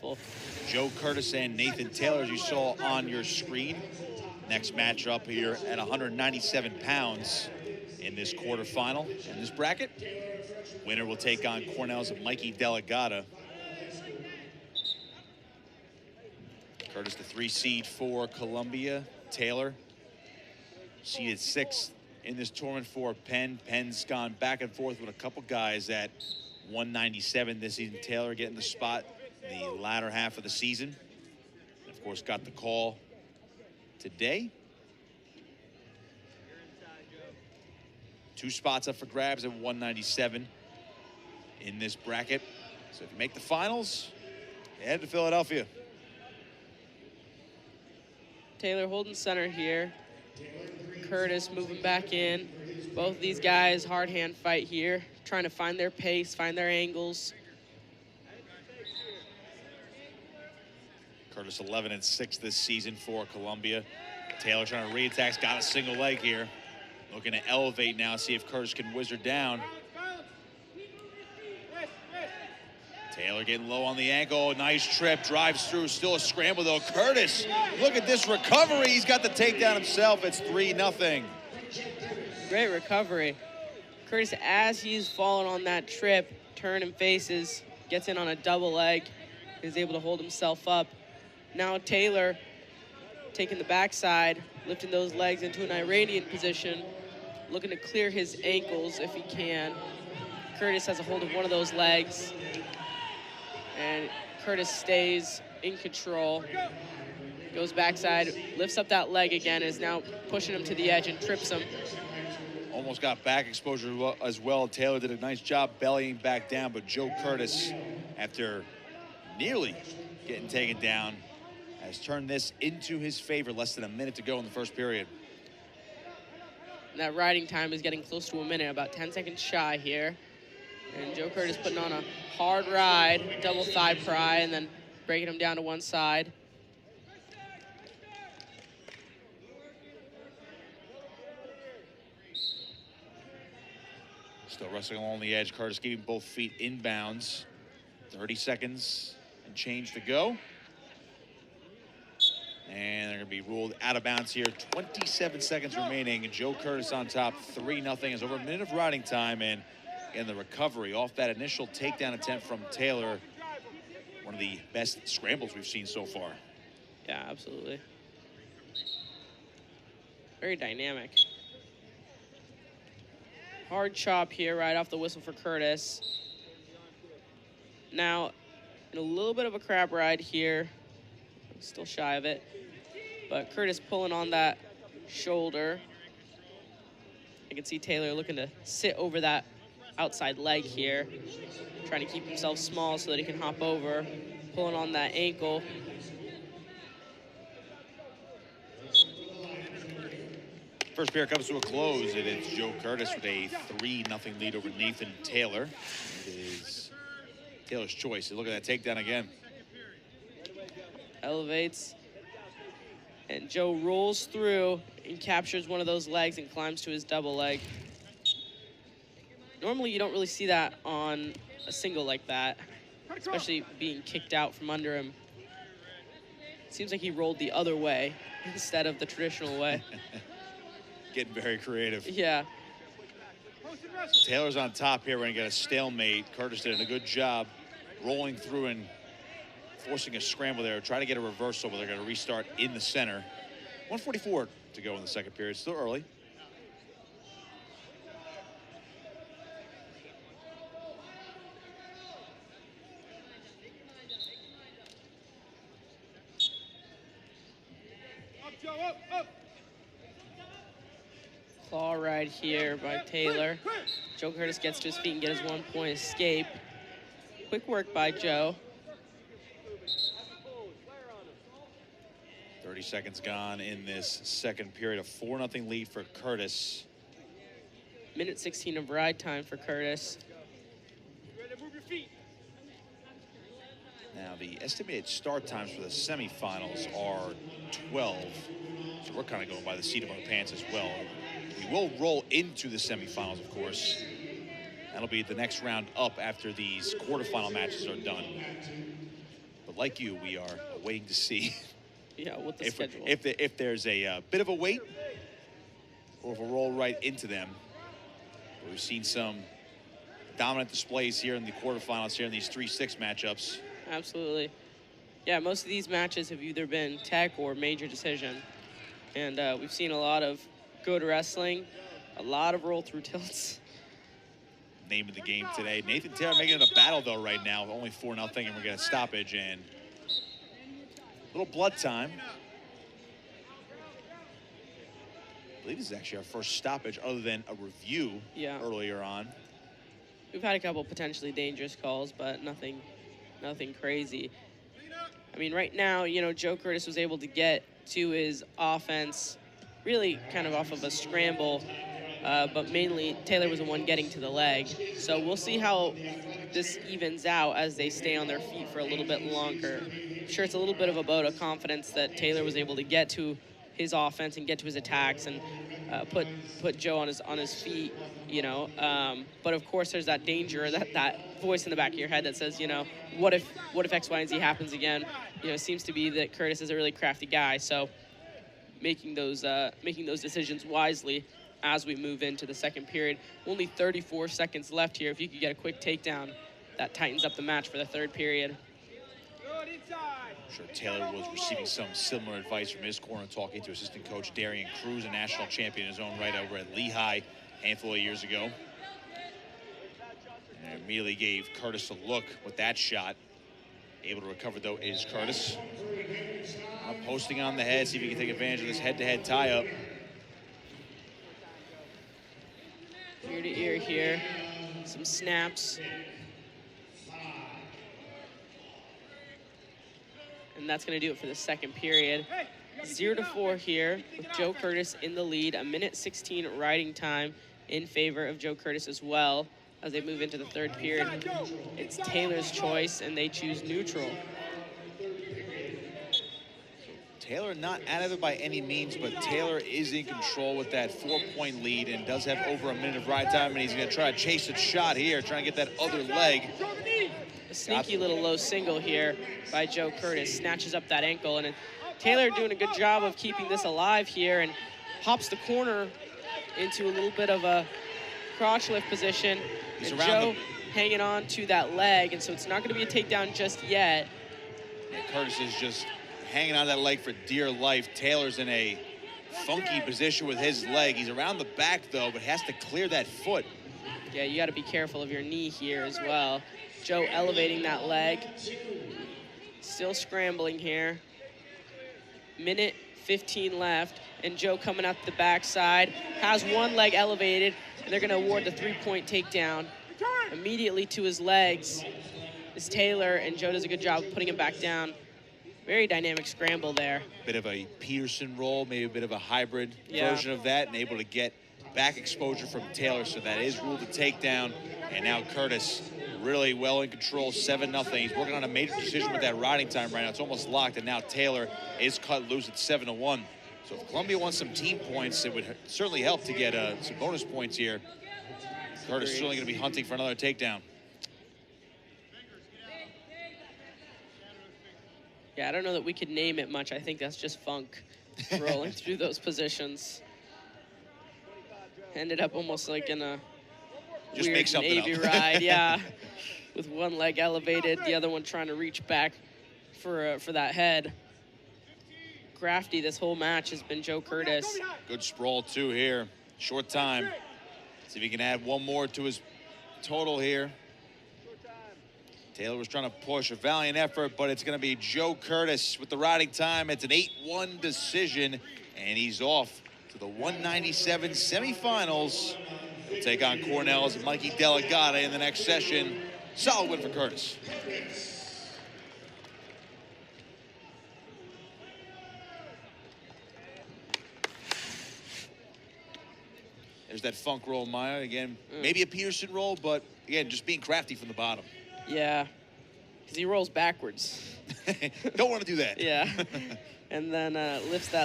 beautiful. Joe Curtis and Nathan Taylor, as you saw on your screen. Next matchup here at 197 pounds in this quarterfinal. In this bracket, winner will take on Cornell's Mikey Delegata. Curtis, the 3 seed for Columbia. Taylor, seeded 6th in this tournament for Penn. Penn's gone back and forth with a couple guys at 197 this season. Taylor getting the spot in the latter half of the season. And of course, got the call today. 2 spots up for grabs at 197 in this bracket. So if you make the finals, head to Philadelphia. Taylor holding center here. Curtis moving back in. Both of these guys, hard hand fight here, trying to find their pace, find their angles. Curtis 11-6 this season for Columbia. Taylor trying to re-attack, got a single leg here. Looking to elevate now, see if Curtis can whiz her down. Taylor getting low on the ankle, nice trip, drives through, still a scramble though. Curtis, look at this recovery. He's got the takedown himself. It's 3-0. Great recovery. Curtis, as he's falling on that trip, turning faces, gets in on a double leg, is able to hold himself up. Now Taylor taking the backside, lifting those legs into an Iranian position, looking to clear his ankles if he can. Curtis has a hold of one of those legs, and Curtis stays in control. Goes backside, lifts up that leg again, is now pushing him to the edge and trips him. Almost got back exposure as well. Taylor did a nice job bellying back down, but Joe Curtis, after nearly getting taken down, has turned this into his favor. Less than a minute to go in the first period. And that riding time is getting close to a minute, about 10 seconds shy here. And Joe Curtis putting on a hard ride, double thigh pry, and then breaking him down to one side. Still wrestling along the edge. Curtis keeping both feet inbounds. 30 seconds and change to go. And they're going to be ruled out of bounds here. 27 seconds remaining. And Joe Curtis on top, 3-0. It's over a minute of riding time. And the recovery off that initial takedown attempt from Taylor. One of the best scrambles we've seen so far. Yeah, absolutely. Very dynamic. Hard chop here right off the whistle for Curtis. Now, in a little bit of a crab ride here. Still shy of it. But Curtis pulling on that shoulder. I can see Taylor looking to sit over that outside leg here. Trying to keep himself small so that he can hop over. Pulling on that ankle. First pair comes to a close. It is Joe Curtis with a 3-0 lead over Nathan Taylor. It is Taylor's choice. Look at that takedown again. Elevates. And Joe rolls through and captures one of those legs and climbs to his double leg. Normally, you don't really see that on a single like that, especially being kicked out from under him. It seems like he rolled the other way instead of the traditional way. Getting very creative. Yeah. Taylor's on top here. We're going to get a stalemate. Curtis did a good job rolling through and forcing a scramble there. Try to get a reversal, but they're going to restart in the center. 1:44 to go in the second period. Still early. Claw ride here by Taylor. Joe Curtis gets to his feet and gets his 1 point escape. Quick work by Joe. 30 seconds gone in this second period. A 4-0 lead for Curtis. Minute 16 of ride time for Curtis. Now, the estimated start times for the semifinals are 12. So we're kind of going by the seat of our pants as well. We will roll into the semifinals, of course. That'll be the next round up after these quarterfinal matches are done. But But like you, we are waiting to see Yeah, with the schedule. if there's a bit of a wait or if a roll right into them. But we've seen some dominant displays here in the quarterfinals here in these 3-6 matchups. Absolutely. Yeah, most of these matches have either been tech or major decision. And we've seen a lot of good wrestling, a lot of roll-through tilts. Name of the game today. Nathan Taylor making it a battle, though, right now. Only 4-0, and we're getting a stoppage. And a little blood time. I believe this is actually our first stoppage other than a review earlier on. We've had a couple potentially dangerous calls, but nothing crazy. I mean, right now, you know, Joe Curtis was able to get to his offense really kind of off of a scramble, but mainly Taylor was the one getting to the leg. So we'll see how this evens out as they stay on their feet for a little bit longer. I'm sure it's a little bit of a vote of confidence that Taylor was able to get to his offense and get to his attacks and put Joe on his feet, you know. But of course, there's that danger, that voice in the back of your head that says, you know, what if X, Y, and Z happens again? You know, it seems to be that Curtis is a really crafty guy, so making those decisions wisely as we move into the second period. Only 34 seconds left here. If you could get a quick takedown, that tightens up the match for the third period. I'm sure Taylor was receiving some similar advice from his corner, talking to assistant coach Darian Cruz, a national champion in his own right over at Lehigh a handful of years ago. And immediately gave Curtis a look with that shot. Able to recover, though, is Curtis. Posting on the head, see if he can take advantage of this head-to-head tie-up. Ear to ear here, some snaps. And that's going to do it for the second period. 0-4 here with Joe Curtis in the lead. A minute 16 riding time in favor of Joe Curtis as well as they move into the third period. It's Taylor's choice, and they choose neutral. Taylor not out of it by any means, but Taylor is in control with that 4-point lead and does have over a minute of ride time, and he's going to try to chase a shot here, trying to get that other leg. A sneaky little low single here by Joe Curtis. Snatches up that ankle, and Taylor doing a good job of keeping this alive here and pops the corner into a little bit of a crotch lift position. He's and around Joe hanging on to that leg, and so it's not going to be a takedown just yet. Yeah, Curtis is just hanging on that leg for dear life. Taylor's in a funky position with his leg. He's around the back, though, but has to clear that foot. Yeah, you got to be careful of your knee here as well. Joe elevating that leg. Still scrambling here. Minute 15 left, and Joe coming up the backside. Has one leg elevated, and they're going to award the 3-point takedown. Immediately to his legs is Taylor, and Joe does a good job of putting him back down. Very dynamic scramble there. Bit of a Peterson roll, maybe a bit of a hybrid version of that, and able to get back exposure from Taylor, so that is ruled a takedown. And now Curtis really well in control, 7-0. He's working on a major decision with that riding time right now. It's almost locked, and now Taylor is cut loose at 7-1. So if Columbia wants some team points, it would certainly help to get some bonus points here. Curtis is certainly going to be hunting for another takedown. Yeah, I don't know that we could name it much. I think that's just funk rolling through those positions. Ended up almost like in a just weird make something Navy up. ride, yeah. With one leg elevated, the other one trying to reach back for that head. Crafty this whole match has been Joe Curtis. Good sprawl, too, here. Short time. See if he can add one more to his total here. Taylor was trying to push, a valiant effort, but it's going to be Joe Curtis with the riding time. It's an 8-1 decision, and he's off to the 197 semifinals. He'll take on Cornell's Mikey Delegata in the next session. Solid win for Curtis. There's that funk roll, Maya. Again, maybe a Peterson roll, but again, just being crafty from the bottom. Yeah, because he rolls backwards. Don't want to do that. Yeah, and then lifts that